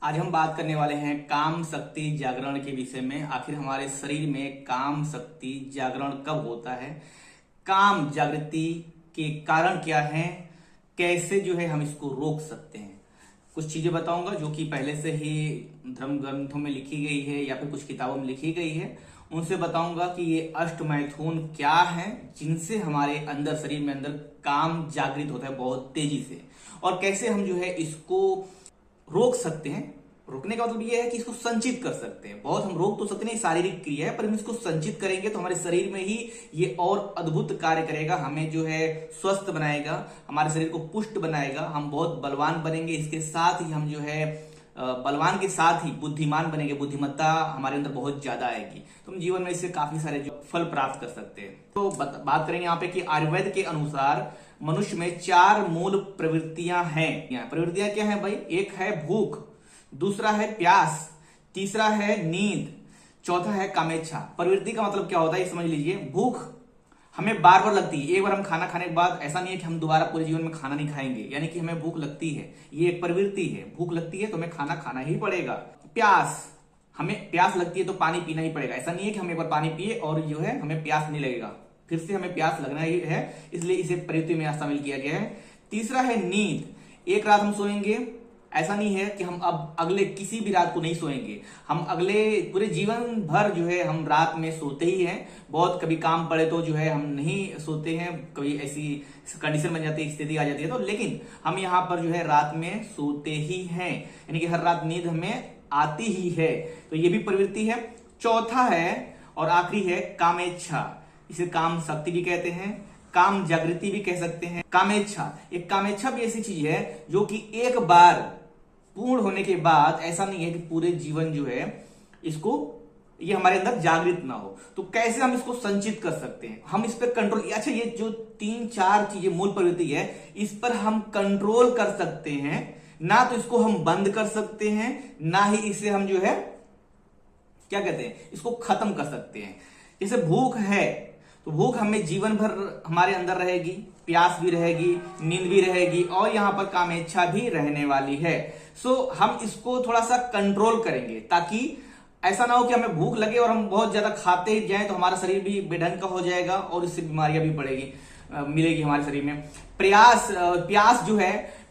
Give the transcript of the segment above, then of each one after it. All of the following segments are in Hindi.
आज हम बात करने वाले हैं काम शक्ति जागरण के विषय में। आखिर हमारे शरीर में काम शक्ति जागरण कब होता है, काम जागृति के कारण क्या है, कैसे हम इसको रोक सकते हैं। कुछ चीजें बताऊंगा जो कि पहले से ही धर्म ग्रंथों में लिखी गई है या फिर कुछ किताबों में लिखी गई है। उनसे बताऊंगा कि ये अष्टमैथुन क्या है जिनसे हमारे अंदर शरीर में अंदर काम जागृत होता है बहुत तेजी से, और कैसे हम इसको रोक सकते हैं। रोकने का मतलब ये है कि इसको संचित कर सकते हैं। बहुत हम रोक तो सकते नहीं, शारीरिक क्रिया है, पर हम इसको संचित करेंगे तो हमारे शरीर में ही ये और अद्भुत कार्य करेगा। हमें स्वस्थ बनाएगा, हमारे शरीर को पुष्ट बनाएगा, हम बहुत बलवान बनेंगे। इसके साथ ही हम बलवान के साथ ही बुद्धिमान बनेंगे, बुद्धिमत्ता हमारे अंदर बहुत ज्यादा आएगी, तो हम जीवन में इससे काफी सारे फल प्राप्त कर सकते हैं। तो बात करेंगे यहाँ पे कि आयुर्वेद के अनुसार मनुष्य में 4 मूल प्रवृत्तियां हैं। प्रवृत्तियां क्या है भाई? एक है भूख, दूसरा है प्यास, तीसरा है नींद, चौथा है कामेच्छा। प्रवृत्ति का मतलब क्या होता है ये समझ लीजिए। भूख हमें बार बार लगती है। एक बार हम खाना खाने के बाद ऐसा नहीं है कि हम दोबारा पूरे जीवन में खाना नहीं खाएंगे, यानी कि हमें भूख लगती है, ये एक प्रवृत्ति है। भूख लगती है तो हमें खाना खाना ही पड़ेगा। प्यास, हमें प्यास लगती है तो पानी पीना ही पड़ेगा। ऐसा नहीं है कि हम एक बार पानी पिए और हमें प्यास नहीं लगेगा, फिर से हमें प्यास लगना ही है, इसलिए इसे प्रवृत्ति में शामिल किया गया है। तीसरा है नींद। एक रात हम सोएंगे, ऐसा नहीं है कि हम अब अगले किसी भी रात को नहीं सोएंगे। हम अगले पूरे जीवन भर हम रात में सोते ही हैं। बहुत कभी काम पड़े तो हम नहीं सोते हैं, कभी ऐसी कंडीशन बन जाती है, स्थिति आ जाती है तो, लेकिन हम यहाँ पर रात में सोते ही हैं, यानी कि हर रात नींद हमें आती ही है। तो ये भी प्रवृत्ति है। चौथा है और आखिरी है कामेच्छा। इसे काम शक्ति भी कहते हैं, काम जागृति भी कह सकते हैं। कामेच्छा, एक कामेच्छा भी ऐसी चीज है जो कि एक बार पूर्ण होने के बाद ऐसा नहीं है कि पूरे जीवन इसको ये हमारे अंदर जागृत ना हो। तो कैसे हम इसको संचित कर सकते हैं, हम इस पर कंट्रोल। अच्छा, ये जो 3-4 चीजें मूल प्रवृत्ति है, इस पर हम कंट्रोल कर सकते हैं। ना तो इसको हम बंद कर सकते हैं, ना ही इसे हम क्या कहते हैं, इसको खत्म कर सकते हैं। जैसे भूख है तो भूख हमें जीवन भर हमारे अंदर रहेगी, प्यास भी रहेगी, नींद भी रहेगी, और यहां पर कामेच्छा भी रहने वाली है। सो हम इसको थोड़ा सा कंट्रोल करेंगे ताकि ऐसा ना हो कि हमें भूख लगे और हम बहुत ज्यादा खाते जाएं तो हमारा शरीर भी बेढंग का हो जाएगा और इससे बीमारियां भी मिलेगी हमारे शरीर में। प्यास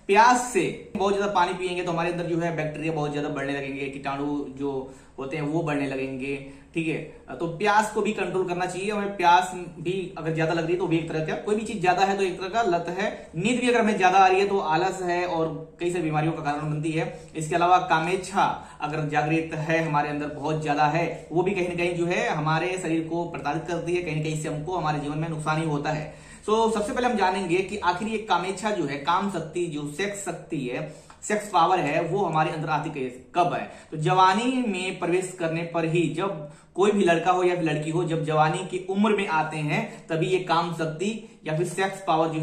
प्यास से बहुत ज्यादा पानी पिएंगे तो हमारे अंदर बैक्टीरिया बहुत ज्यादा बढ़ने लगेंगे, कीटाणु जो होते हैं वो बढ़ने लगेंगे। ठीक है, तो प्यास को भी कंट्रोल करना चाहिए। हमें प्यास भी अगर ज्यादा लग रही है तो भी एक तरह का, कोई भी चीज ज्यादा है तो एक तरह का लत है। नींद भी अगर हमें ज्यादा आ रही है तो आलस है और कई सारी बीमारियों का कारण बनती है। इसके अलावा कामेच्छा अगर जागृत है हमारे अंदर बहुत ज्यादा है, वो भी कहीं ना कहीं हमारे शरीर को प्रताड़ित करती है, कहीं ना कहीं इससे हमको हमारे जीवन में नुकसान ही होता है। सबसे पहले हम जानेंगे कि आखिर ये कामेच्छा काम शक्ति, जो सेक्स शक्ति है, सेक्स पावर है, वो हमारे अंदर आती कब है? तो जवानी में प्रवेश करने पर ही, जब कोई भी लड़का हो या फिर लड़की हो, जब जवानी की उम्र में आते हैं तभी ये काम शक्ति या फिर सेक्स पावर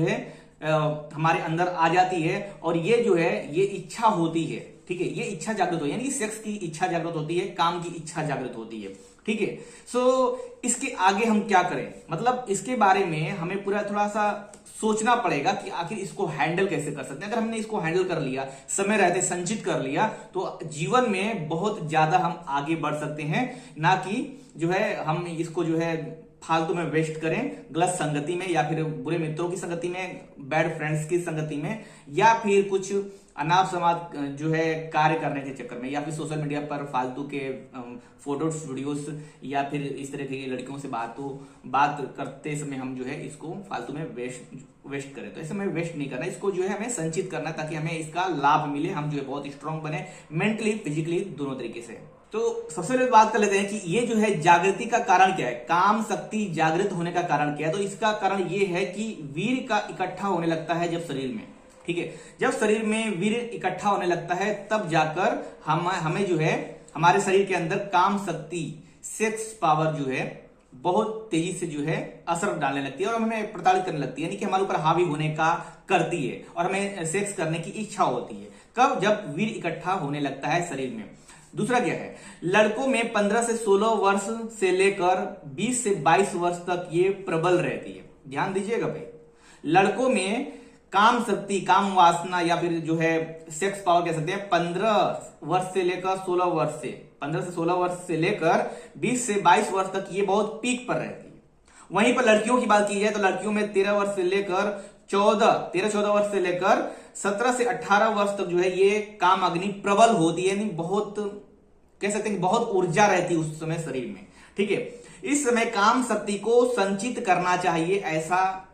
हमारे अंदर आ जाती है। और ये इच्छा होती है। ठीक है, ये इच्छा जागृत होती है, यानी कि सेक्स की इच्छा जागृत होती है, काम की इच्छा जागृत होती है। ठीक है, इसके आगे हम क्या करें, मतलब इसके बारे में हमें पूरा थोड़ा सा सोचना पड़ेगा कि आखिर इसको हैंडल कैसे कर सकते हैं। अगर हमने इसको हैंडल कर लिया, समय रहते संचित कर लिया, तो जीवन में बहुत ज्यादा हम आगे बढ़ सकते हैं। ना कि हम इसको फालतू में वेस्ट करें, गलत संगति में या फिर बुरे मित्रों की संगति में, बैड फ्रेंड्स की संगति में, या फिर कुछ अनाप समाज कार्य करने के चक्कर में, या फिर सोशल मीडिया पर फालतू के फोटोस वीडियोस, या फिर इस तरह की लड़कियों से बात करते समय हम इसको फालतू में वेस्ट करें। तो ऐसे में वेस्ट नहीं करना, इसको हमें संचित करना ताकि हमें इसका लाभ मिले, हम बहुत स्ट्रांग बने, मेंटली फिजिकली दोनों तरीके से। तो सबसे पहले बात कर लेते हैं कि ये जागृति का कारण क्या है, काम शक्ति जागृत होने का कारण क्या है। तो इसका कारण ये है कि वीर्य का इकट्ठा होने लगता है जब शरीर में। ठीक है, जब शरीर में वीर्य इकट्ठा होने लगता है तब जाकर हमें हमारे शरीर के अंदर काम शक्ति, सेक्स पावर बहुत तेजी से असर डालने लगती है और हमें प्रताड़ित करने लगती है, यानी कि हमारे ऊपर हावी होने का करती है और हमें सेक्स करने की इच्छा होती है। कब? जब वीर्य इकट्ठा होने लगता है शरीर में। दूसरा क्या है, लड़कों में 15 से 16 वर्ष से लेकर 20 से 22 वर्ष तक ये प्रबल रहती है। ध्यान दीजिएगा भाई, लड़कों में काम शक्ति, काम वासना या फिर जो है सेक्स पावर कह सकते हैं 15 वर्ष से लेकर 16 वर्ष से 15 से 16 वर्ष से लेकर 20 से 22 वर्ष तक ये बहुत पीक पर रहती है। वहीं पर लड़कियों की बात की जाए तो लड़कियों में 13 वर्ष से लेकर 14 वर्ष से लेकर 17 से 18 वर्ष तक जो है ये काम अग्नि प्रबल होती है, यानी बहुत कह सकते हैं बहुत ऊर्जा रहती है उस समय शरीर में। ठीक है, इस समय काम शक्ति को संचित करना चाहिए, ऐसा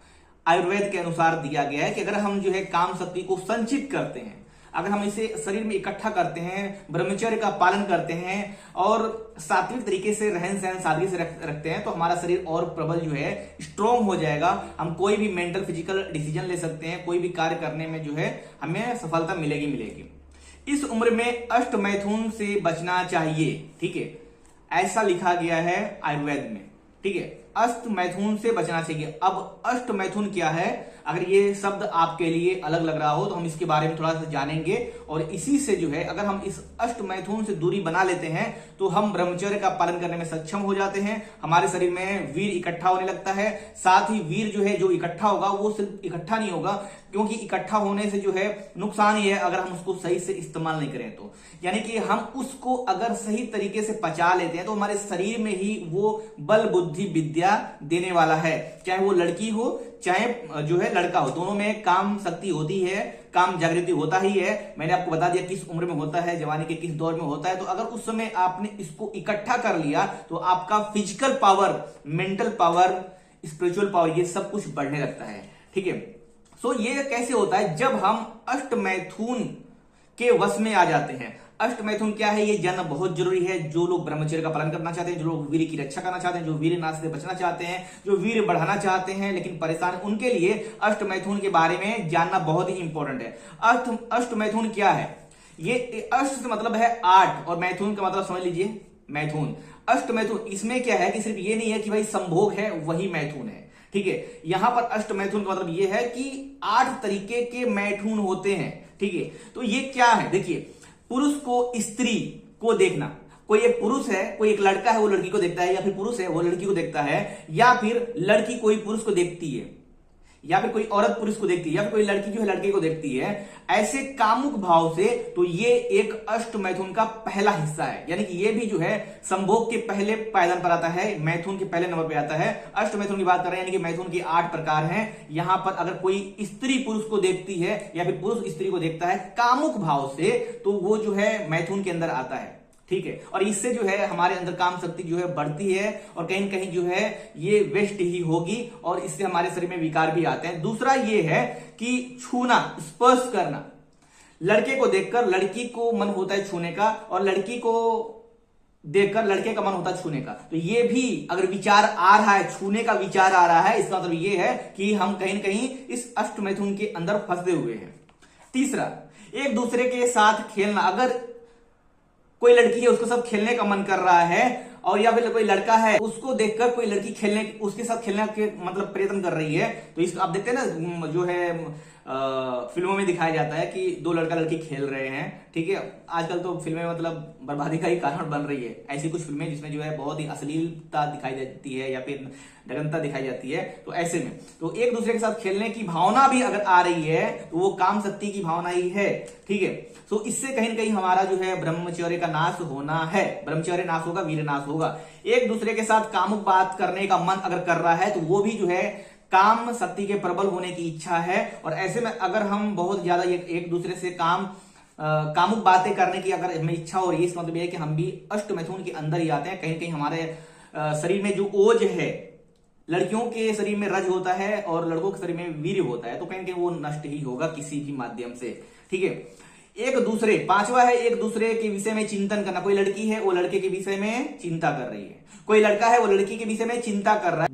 आयुर्वेद के अनुसार दिया गया है कि अगर हम जो है काम शक्ति को संचित करते हैं, अगर हम इसे शरीर में इकट्ठा करते हैं, ब्रह्मचर्य का पालन करते हैं और सात्विक तरीके से रहन सहन सादगी से रखते हैं तो हमारा शरीर और प्रबल जो है स्ट्रोंग हो जाएगा। हम कोई भी मेंटल फिजिकल डिसीजन ले सकते हैं, कोई भी कार्य करने में जो है हमें सफलता मिलेगी। इस उम्र में अष्ट मैथुन से बचना चाहिए। ठीक है, ऐसा लिखा गया है आयुर्वेद में। ठीक है, अष्ट मैथुन से बचना चाहिए। अब अष्ट मैथुन क्या है, अगर ये शब्द आपके लिए अलग लग रहा हो तो हम इसके बारे में थोड़ा सा जानेंगे और इसी से जो है अगर हम इस अष्ट मैथुन से दूरी बना लेते हैं तो हम ब्रह्मचर्य का पालन करने में सक्षम हो जाते हैं। हमारे शरीर में वीर इकट्ठा होने लगता है, साथ ही वीर जो है जो इकट्ठा होगा वो सिर्फ इकट्ठा नहीं होगा, क्योंकि इकट्ठा होने से जो है नुकसान ही है अगर हम उसको सही से इस्तेमाल नहीं करें तो। यानी कि हम उसको अगर सही तरीके से पचा लेते हैं तो हमारे शरीर में ही वो बल बुद्धि विद्या देने वाला है। चाहे वो लड़की हो चाहे जो है लड़का हो, दोनों में काम शक्ति होती है, काम जागृति होता ही है। मैंने आपको बता दिया किस उम्र में होता है, जवानी के किस दौर में होता है। तो अगर उस समय आपने इसको इकट्ठा कर लिया तो आपका physical power, mental power, spiritual power ये सब कुछ बढ़ने लगता है। ठीक है, सो ये कैसे होता है, जब हम अष्ट मैथुन के वश में आ जाते हैं। अष्ट मैथुन क्या है ये जानना बहुत जरूरी है। जो लोग ब्रह्मचर्य का पालन करना चाहते हैं, जो लोग वीर की रक्षा करना चाहते हैं, जो वीर नाश से बचना चाहते हैं, जो वीर बढ़ाना चाहते हैं लेकिन परेशान, उनके लिए अष्ट मैथुन के बारे में जानना बहुत ही इंपॉर्टेंट है। अष्ट मैथुन क्या है, ये अष्ट से मतलब है 8 और मैथुन का मतलब समझ लीजिए मैथुन। अष्ट मैथुन इसमें क्या है कि सिर्फ ये नहीं है कि भाई संभोग है वही मैथुन है। ठीक है, यहां पर अष्ट मैथुन का मतलब ये है कि 8 तरीके के मैथुन होते हैं। ठीक है, तो ये क्या है, देखिए पुरुष को स्त्री को देखना, कोई एक पुरुष है, कोई एक लड़का है वो लड़की को देखता है, या फिर पुरुष है वो लड़की को देखता है, या फिर लड़की कोई पुरुष को देखती है, या फिर कोई औरत पुरुष को देखती है, या फिर कोई लड़की जो है लड़के को देखती है, ऐसे कामुक भाव से, तो ये एक अष्ट मैथुन का पहला हिस्सा है। यानी कि ये भी जो है संभोग के पहले पायदान पर आता है, मैथुन के पहले नंबर पे आता है। अष्ट मैथुन की बात कर रहे हैं, यानी कि मैथुन के 8 प्रकार हैं। यहां पर अगर कोई स्त्री पुरुष को देखती है या फिर पुरुष स्त्री को देखता है कामुक भाव से, तो वो जो है मैथुन के अंदर आता है। ठीक है, और इससे जो है हमारे अंदर काम शक्ति जो है बढ़ती है और कहीं न कहीं जो है ये वेस्ट ही होगी और इससे हमारे शरीर में विकार भी आते हैं। दूसरा ये है कि छूना, स्पर्श करना, लड़के को देखकर लड़की को मन होता है छूने का और लड़की को देखकर लड़के का मन होता है छूने का। तो ये भी अगर विचार आ रहा है, छूने का विचार आ रहा है, इसका मतलब ये है कि हम कहीं न कहीं इस अष्ट मैथुन के अंदर फंसे हुए हैं। तीसरा, एक दूसरे के साथ खेलना, अगर कोई लड़की है उसको सब खेलने का मन कर रहा है और या फिर कोई लड़का है उसको देखकर कोई लड़की खेलने, उसके साथ खेलने के मतलब प्रयत्न कर रही है, तो इस आप देखते हैं ना जो है फिल्मों में दिखाया जाता है कि 2 लड़का लड़की खेल रहे हैं। ठीक है, आजकल तो फिल्में मतलब बर्बादी का ही कारण बन रही है। ऐसी कुछ फिल्में जिसमें जो है बहुत ही अश्लीलता दिखाई देती है या फिर नग्नता दिखाई जाती है, तो ऐसे में तो एक दूसरे के साथ खेलने की भावना भी अगर आ रही है तो वो काम शक्ति की भावना ही है। ठीक है, तो इससे कहीं ना कहीं हमारा जो है ब्रह्मचर्य का नाश होना है, ब्रह्मचर्य नाश होगा, वीर नाश होगा। एक दूसरे के साथ कामुक बात करने का मन अगर कर रहा है तो वो भी जो है काम शक्ति के प्रबल होने की इच्छा है। और ऐसे में अगर हम बहुत ज्यादा एक दूसरे से कामुक बातें करने की अगर हमें इच्छा हो रही है, इसका मतलब यह है कि हम भी अष्ट मैथुन के अंदर ही आते हैं। कहीं कहीं हमारे शरीर में जो ओज है, लड़कियों के शरीर में रज होता है और लड़कों के शरीर में वीर्य होता है, तो कहीं कहीं वो नष्ट ही होगा किसी भी माध्यम से। ठीक है, एक दूसरे, 5वां है एक दूसरे के विषय में चिंतन करना। कोई लड़की है वो लड़के के विषय में चिंता कर रही है, कोई लड़का है वो लड़की के विषय में चिंता कर रहा है,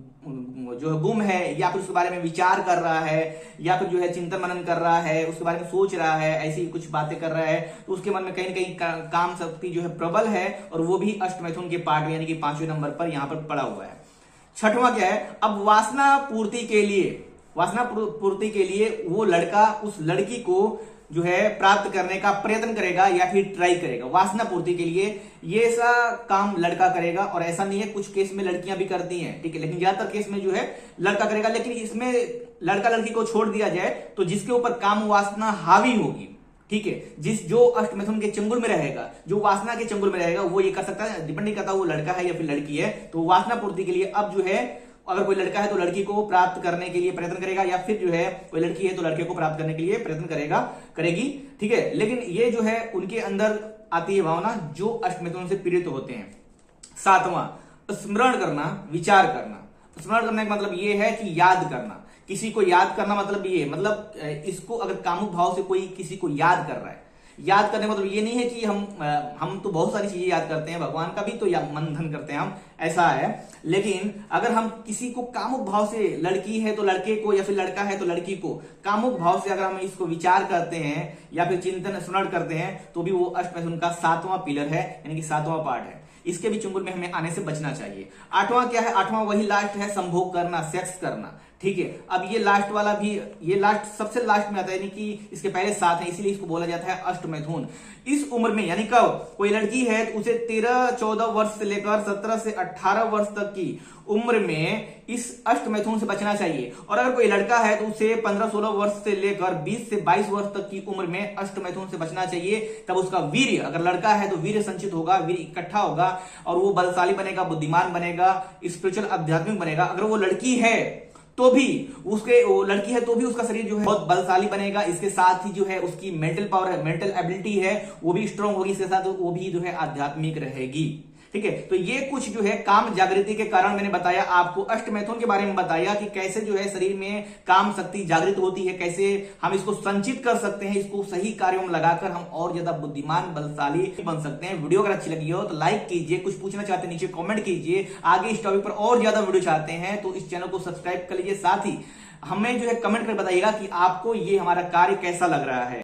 जो है गुम है या फिर उसके बारे में विचार कर रहा है या फिर जो है चिंतन मनन कर रहा है, उसके बारे में सोच रहा है, ऐसी कुछ बातें कर रहा है, तो उसके मन में कहीं ना कहीं काम शक्ति जो है प्रबल है और वो भी अष्ट मैथुन के पार्ट में यानी कि 5वें नंबर पर यहां पर पड़ा हुआ है। 6वां क्या है, अब वासना पूर्ति के लिए वो लड़का उस लड़की को जो है प्राप्त करने का प्रयत्न करेगा या फिर ट्राई करेगा। वासना पूर्ति के लिए ये ऐसा काम लड़का करेगा, और ऐसा नहीं है, कुछ केस में लड़कियां भी करती हैं। ठीक है, लेकिन ज्यादातर केस में जो है लड़का करेगा। लेकिन इसमें लड़का लड़की को छोड़ दिया जाए तो जिसके ऊपर काम वासना हावी होगी, ठीक है, जो अष्ट मिथुन के चंगुल में रहेगा, जो वासना के चंगुल में रहेगा, वो ये कर सकता है, डिपेंड नहीं करता वो लड़का है या फिर लड़की है। तो वासना पूर्ति के लिए अब जो है, अगर कोई लड़का है तो लड़की को प्राप्त करने के लिए प्रयत्न करेगा, या फिर जो है कोई लड़की है तो लड़के को प्राप्त करने के लिए प्रयत्न करेगी, ठीक है। लेकिन ये जो है उनके अंदर आती है भावना जो अष्ट मिथुन से पीड़ित होते हैं। 7वां, स्मरण करना, विचार करना। स्मरण करने का मतलब ये है कि याद करना, किसी को याद करना, मतलब ये, मतलब इसको अगर कामुक भाव से कोई किसी को याद कर रहा है, याद करने मतलब ये नहीं है कि हम तो बहुत सारी चीजें याद करते हैं, भगवान का भी तो मंथन करते हैं हम, ऐसा है। लेकिन अगर हम किसी को कामुक भाव से, लड़की है तो लड़के को, या फिर लड़का है तो लड़की को कामुक भाव से अगर हम इसको विचार करते हैं या फिर चिंतन स्मरण करते हैं, तो भी वो अष्ट मिथुन का 7वां पिलर है, यानी कि 7वां पार्ट है। इसके भी चुंगल में हमें आने से बचना चाहिए। 8वां क्या है? 8वां वही लास्ट है, संभोग करना, सेक्स करना, ठीक है। अब ये लास्ट वाला भी, ये लास्ट सबसे लास्ट में आता है, यानी कि इसके पहले 7 है, इसीलिए इसको बोला जाता है अष्ट मिथुन। इस उम्र में, यानी कब कोई लड़की है तो उसे 13-14 वर्ष से लेकर 17 से 18 वर्ष तक की उम्र में इस अष्ट मिथुन से बचना चाहिए। और अगर कोई लड़का है तो उसे 15-16 वर्ष से लेकर 20 से 22 वर्ष तक की उम्र में अष्ट मिथुन से बचना चाहिए। तब उसका वीर्य, अगर लड़का है तो वीर्य संचित होगा, वीर्य इकट्ठा होगा और वो बलशाली बनेगा, बुद्धिमान बनेगा, स्पिरिचुअल आध्यात्मिक बनेगा। अगर वो लड़की है तो भी वो लड़की है तो भी उसका शरीर जो है बहुत बलशाली बनेगा। इसके साथ ही जो है उसकी मेंटल पावर है, मेंटल एबिलिटी है, वो भी स्ट्रांग होगी। इसके साथ वो भी जो है आध्यात्मिक रहेगी, ठीक है। तो ये कुछ जो है काम जागृति के कारण मैंने बताया आपको, अष्ट मिथुन के बारे में बताया कि कैसे जो है शरीर में काम शक्ति जागृत होती है, कैसे हम इसको संचित कर सकते हैं, इसको सही कार्यों में लगाकर हम और ज्यादा बुद्धिमान, बलशाली बन सकते हैं। वीडियो अगर अच्छी लगी हो तो लाइक कीजिए, कुछ पूछना चाहते हैं नीचे कमेंट कीजिए, आगे इस टॉपिक पर और ज्यादा वीडियो चाहते हैं तो इस चैनल को सब्सक्राइब कर लीजिए। साथ ही हमें जो है कमेंट कर बताइएगा कि आपको ये हमारा कार्य कैसा लग रहा है।